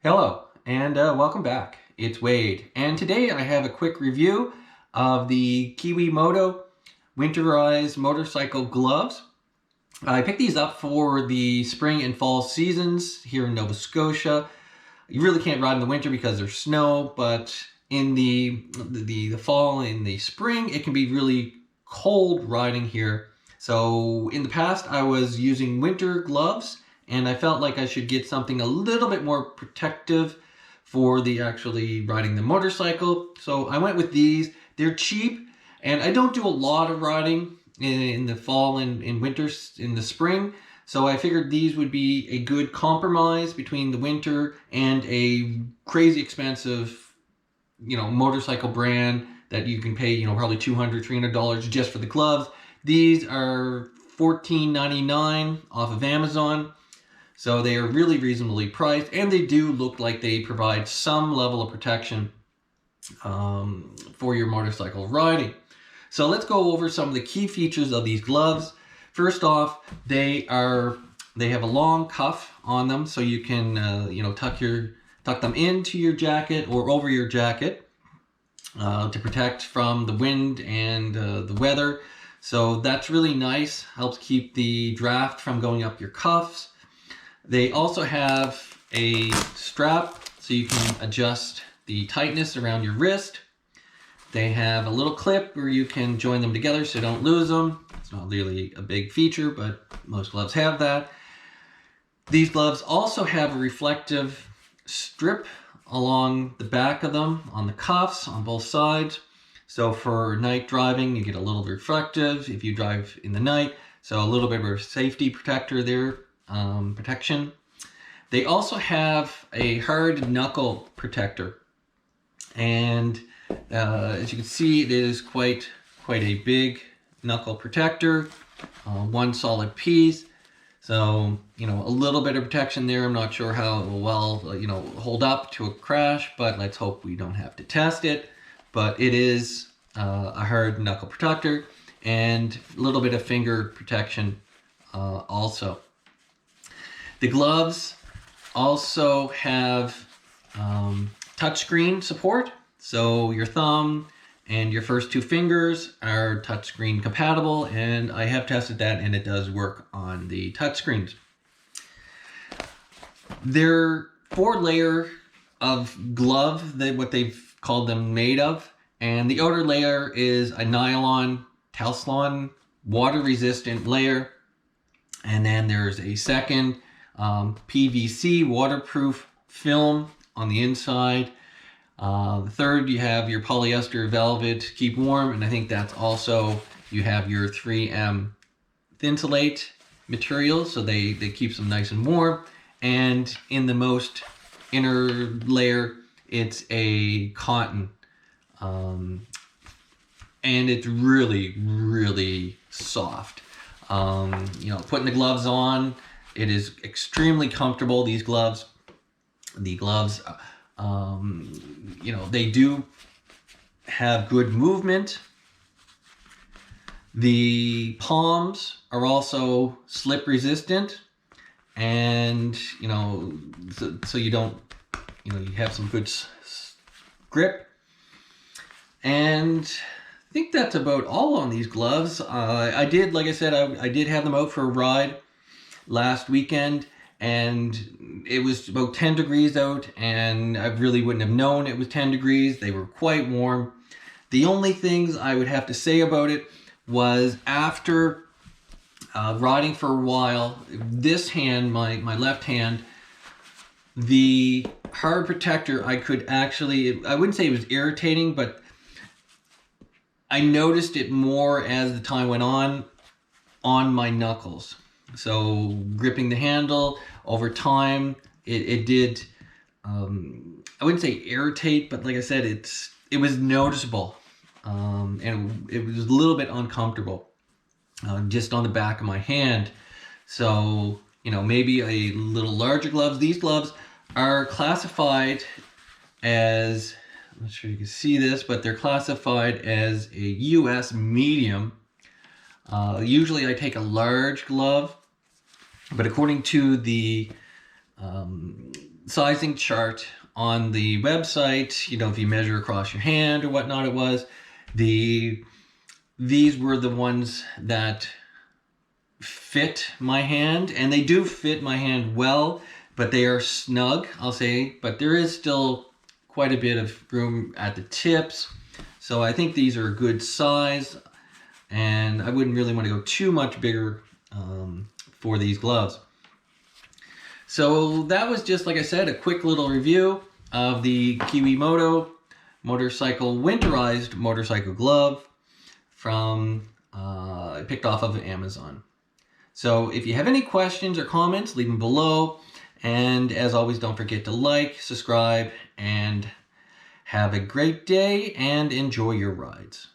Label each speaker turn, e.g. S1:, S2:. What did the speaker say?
S1: Hello and welcome back. It's Wade, and today I have a quick review of the KEMIMOTO winterized motorcycle gloves. I picked these up for the spring and fall seasons here in Nova Scotia. You really can't ride in the winter because there's snow, but in the fall and the spring it can be really cold riding here. So in the past I was using winter gloves, and I felt like I should get something a little bit more protective for the actually riding the motorcycle. So I went with these. They're cheap, and I don't do a lot of riding in the fall and in winter, in the spring. So I figured these would be a good compromise between the winter and a crazy expensive, motorcycle brand that you can pay, probably $200, $300 just for the gloves. These are $14.99 off of Amazon. So they are really reasonably priced, and they do look like they provide some level of protection for your motorcycle riding. So let's go over some of the key features of these gloves. First off, they have a long cuff on them, so you can tuck them into your jacket or over your jacket to protect from the wind and the weather. So that's really nice. Helps keep the draft from going up your cuffs. They also have a strap so you can adjust the tightness around your wrist. They have a little clip where you can join them together so you don't lose them. It's not really a big feature, but most gloves have that. These gloves also have a reflective strip along the back of them on the cuffs on both sides. So for night driving, you get a little reflective if you drive in the night. So a little bit of a safety protector there. Protection. They also have a hard knuckle protector, and as you can see, it is quite a big knuckle protector, one solid piece. So a little bit of protection there. I'm not sure how it will hold up to a crash, but let's hope we don't have to test it. But it is a hard knuckle protector, and a little bit of finger protection also. The gloves also have touchscreen support, so your thumb and your first two fingers are touchscreen compatible, and I have tested that and it does work on the touchscreens. They're 4-layer of glove, what they've called them made of, and the outer layer is a nylon taslon water resistant layer, and then there's a second PVC waterproof film on the inside. The third, you have your polyester velvet to keep warm, and I think that's also, you have your 3M Thinsulate material, so they keep them nice and warm. And in the most inner layer, it's a cotton, and it's really soft. Putting the gloves on, it is extremely comfortable. The gloves, they do have good movement. The palms are also slip resistant, and so you don't, you have some good grip. And I think that's about all on these gloves. I did, like I said, I did have them out for a ride last weekend, and it was about 10 degrees out, and I really wouldn't have known it was 10 degrees. They were quite warm. The only things I would have to say about it was, after riding for a while, this hand, my left hand, the hard protector, I could actually, I wouldn't say it was irritating, but I noticed it more as the time went on my knuckles. So gripping the handle over time, it did, I wouldn't say irritate, but like I said, it was noticeable, and it was a little bit uncomfortable just on the back of my hand. So maybe a little larger gloves. These gloves are classified as, I'm not sure you can see this, but they're classified as a US medium. Usually I take a large glove, but according to the sizing chart on the website. You know, if you measure across your hand or whatnot, it was these were the ones that fit my hand, and they do fit my hand well, but they are snug, I'll say, but there is still quite a bit of room at the tips. So I think these are a good size, and I wouldn't really want to go too much bigger for these gloves. So that was just, like I said, a quick little review of the KEMIMOTO motorcycle winterized motorcycle glove from I picked off of Amazon. So if you have any questions or comments, leave them below. And as always, don't forget to like, subscribe, and have a great day and enjoy your rides.